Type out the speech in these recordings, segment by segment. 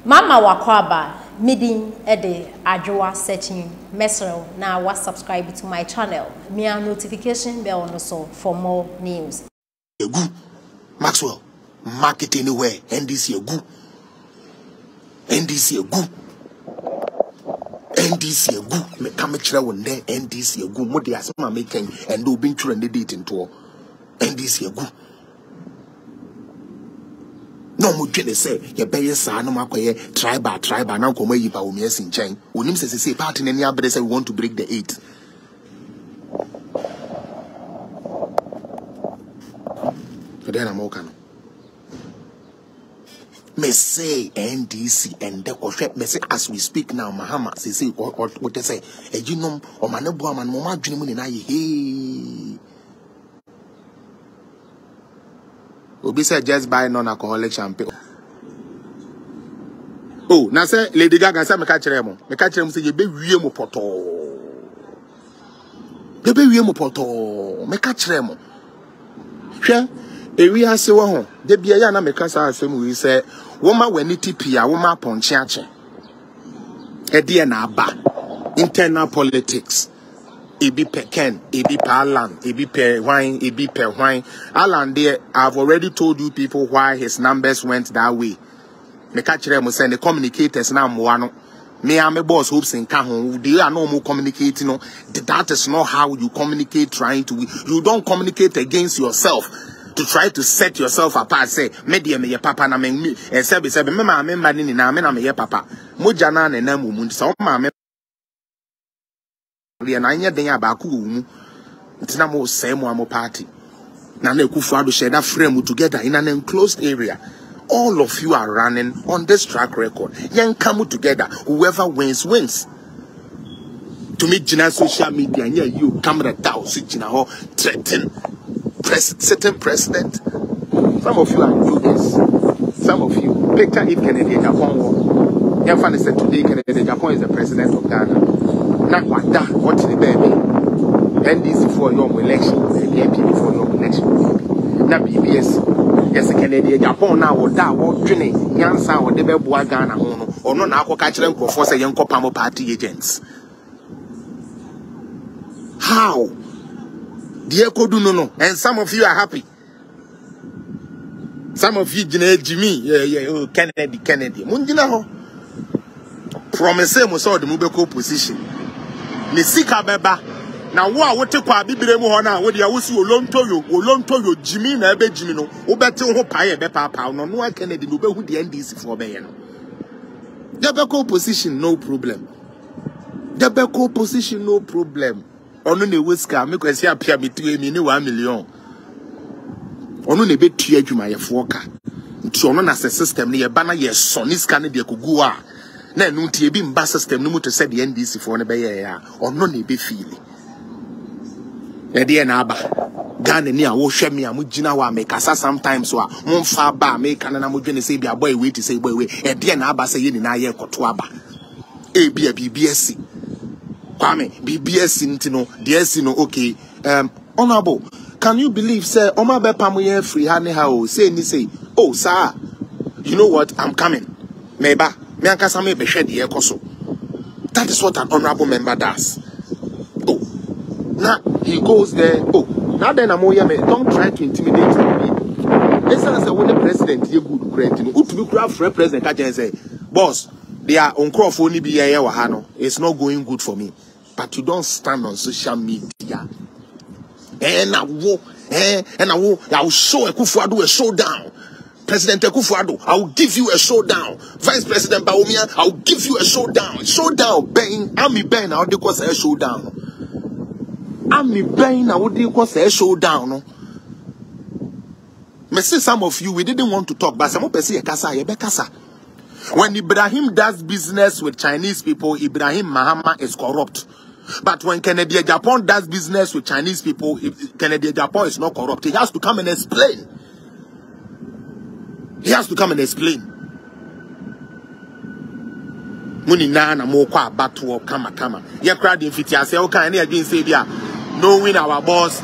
Mama wakwaba meeting ede adwoa searching mesro na wa subscribe to my channel. Me a notification bell also for more news. Egu Maxwell market anywhere NDC egu NDC egu me come chira won there NDC egu mo de asema making and do bin chira date into NDC egu no mo dwene say ye beye sa no makoye tribal na nkomo yi Bawumia sinchen onim say party na ni abere say we want to break the 8. Then I'm okay. Me say NDC and the contract. Me say as we speak now, Mahama say what they say. You know, o manebo man mo ma dwene mu ni na ye. Hey. Obi say just buy non-alcoholic champagne. Oh, na say Lady Gaga say me ka kire mo. Me ka kire mo say ye be wie mo poto. Ye be wie mo poto. Me ka kire mo. Hwe ewi ase wo ho de bia ya na meka sa asem wi se wo ma wani tipia wo ma ponche ache e de na aba internal politics ebi peken ebi palan ebi pe wine ebi pe wine alan there. I've already told you people why his numbers went that way. Meka kire mo say the communicators na mo ano me and my boss hopes in Kahon, they are no more communicating. No, that is not how you communicate. You don't communicate against yourself to try to set yourself apart. Say, media me papa na me and say, me ma me ni na me na me papa. Mojana ne na mumu. So ma me. We na nya den abaku mu. Ntina mo say mo amo party. Na na Kufuado share that frame together in an enclosed area. All of you are running on this track record. Young come together. Whoever wins, wins. To me, Jina social media, yeah, you camera down, switching a threaten certain president. Some of you are doing this. Some of you picture if Kennedy Japan war. Your family said today Kennedy Japan is the president of Ghana. Now what the baby? NDC for your election, the MP for your election. Now BBS. Yes, Kennedy Japan now or that what training Yansa or the Beboa Ghana or no now catch them for a young Pamo party agents. How? The echo do no, and some of you are happy. Some of you, Jimmy, oh, Kennedy. Mundina ho. Promise him was all the Mubeko position. Nisika Beba. Now, what take kwa bibire mu hona wo dia wosi olonto yo Jimmy na ebe Jimmy no wo bete ho pae be papa no no Kennedy no be hu the NDC for be ye no. The beko position no problem. The beko position no problem. Onu ne weska me kwesi apia metu emi ni 1 million. Onu ne betu adwuma ye foka. Nti onu na system ne ye ba na ye soniska ne de kogu a na enu nti e bi mba system no mu to se the NDC for ne be ye ya. Onu ne be feel. Ede na aba Ghana ni a wo hwe me a mo gina wa me kasa sometimes wa mo mfa ba me kana na mo dwene say bia boy we ti say boy we ede na aba say ye ni na ye koto aba e bia BBS kwame BBS ntino DSC no okay honorable, can you believe say oma be pam ye free ha ne ha o say ni say oh sir you know what I'm coming meba me ankasa me be hwe de ye koso. That is what an honorable member does. Now he goes there. Oh, now then I'm here. Don't try to intimidate me. This is when the president you good credit. Who to be craft for president? I can say, boss, they are on crop only be here. It's not going good for me. But you don't stand on social media. And I will show a Kufuado a showdown. President Kufuado, I will give you a showdown. Vice President Bawumia, I will give you a showdown. Showdown, bang, Army bang. I'll do a showdown. Army bang na what do cause a showdown no. Me say some of you we didn't want to talk, but some person ye kasa ye be kasa. When Ibrahim does business with Chinese people, Ibrahim Mahama is corrupt. But when Kennedy Japan does business with Chinese people, Kennedy Japan is not corrupt. He has to come and explain. He has to come and explain. Muni na na mo kwa battle kama. Ye crowd in say okay, any again say there. Knowing our boss,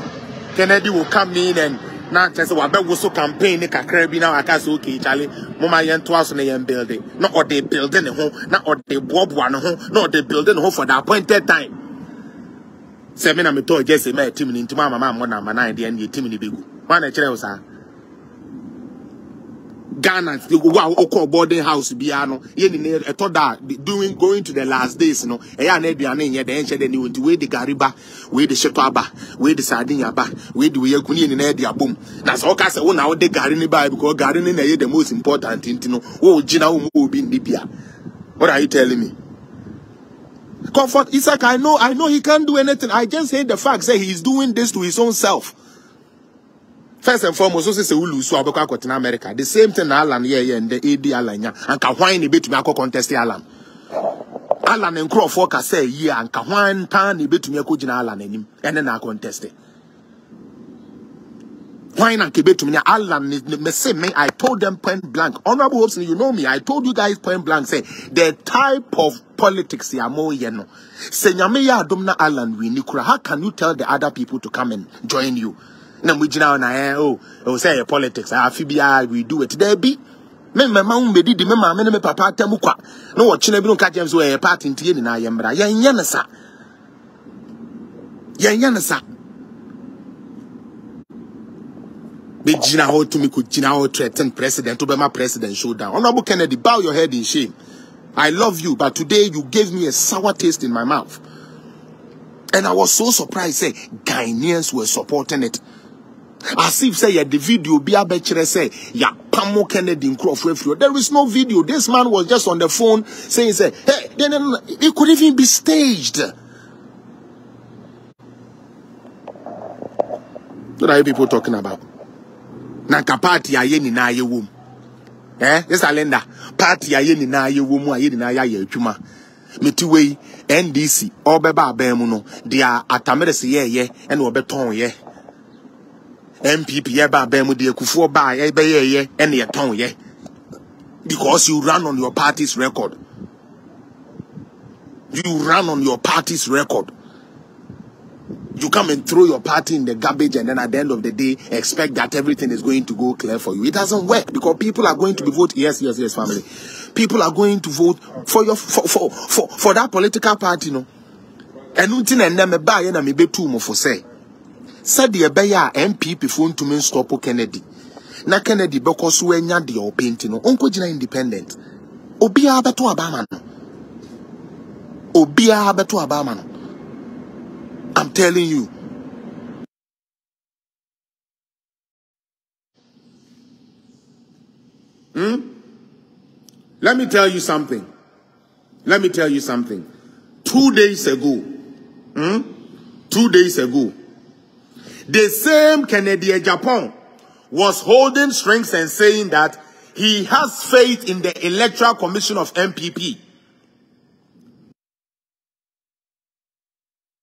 Kennedy will come in and na chese wa be wo so campaign ni kakra bi na aka so okay chale mama yen to aso na yen building na or they building ne ho na or they bobo no ho na or they building ho for the appointed time se me na me to je se me team ni ntima mama mo na mana de en team ni begu wa na kire wo sa Ghana go boarding house bia no ye ni e to da going to the last days no e ya na aduane nye de enche de ni wonti we de gariba we de sheto aba we de sardine aba we de we yakuni ni na de abom na so ka se wo na wo de gari ni ba because gari ni na ye the most important thing no wo gina wo mo obi ni bia. What are you telling me? Comfort Isaac, I know he can't do anything. I just hate the fact that he is doing this to his own self. First and foremost, also say we lose so abeka in America. The same thing Alan here and the AD Alan ya and ka why ni betumi akọ contest Alan. Alan and Crawford ka say yeah and ka why tan ni betumi akọ gina Alan anim and then na contest. Why na ke betumi Alan me say me I told them point blank. Honorable Hopes, you know me. I told you guys point blank say the type of politics ya mo ye no. Say nyame ya adom na Alan we ni kura. How can you tell the other people to come and join you? Na mujina na say politics afibia we do it there be me mama umbedi di me mama me papa tamu kwa no wo chine bi no ka james we party ntie ni na yembra yenya na sa be jina ho to me ko jina ho threaten president to be my president showdown. Honorable Kennedy, bow your head in shame. I love you, but today you gave me a sour taste in my mouth. And I was so surprised say Ghanaians were supporting it. As if say the video be a betchere say ya pamo Kennedy in Crawford. There is no video. This man was just on the phone saying say hey, it could even be staged. What are you people talking about? Nanka party aye ni na aye wom. This calendar party aye ni na aye wom aye ni na aye adwuma. Metiwei NDC obeba abemu no dia atamerese ye and obeton ye. MPP ye ba abemu dia kufuo ba ye be ye and ye ton ye. Because you run on your party's record. You run on your party's record. You come and throw your party in the garbage and then at the end of the day expect that everything is going to go clear for you. It doesn't work because people are going to be voting. Yes, family. People are going to vote for your for that political party, no. And nothing and them buy and me be too much for say. Said the beya MPP phone to me stop Kennedy. Na Kennedy because we nya the painting no. Unko jina independent. Obia beto abama no. Obia beto abama no. I'm telling you. Let me tell you something. 2 days ago, 2 days ago, the same Canadian Japan was holding strings and saying that he has faith in the Electoral Commission of MPP.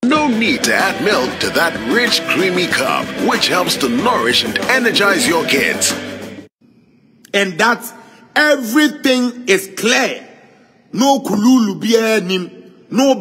No need to add milk to that rich, creamy cup, which helps to nourish and energize your kids. And that everything is clear. No kululu biya nim, no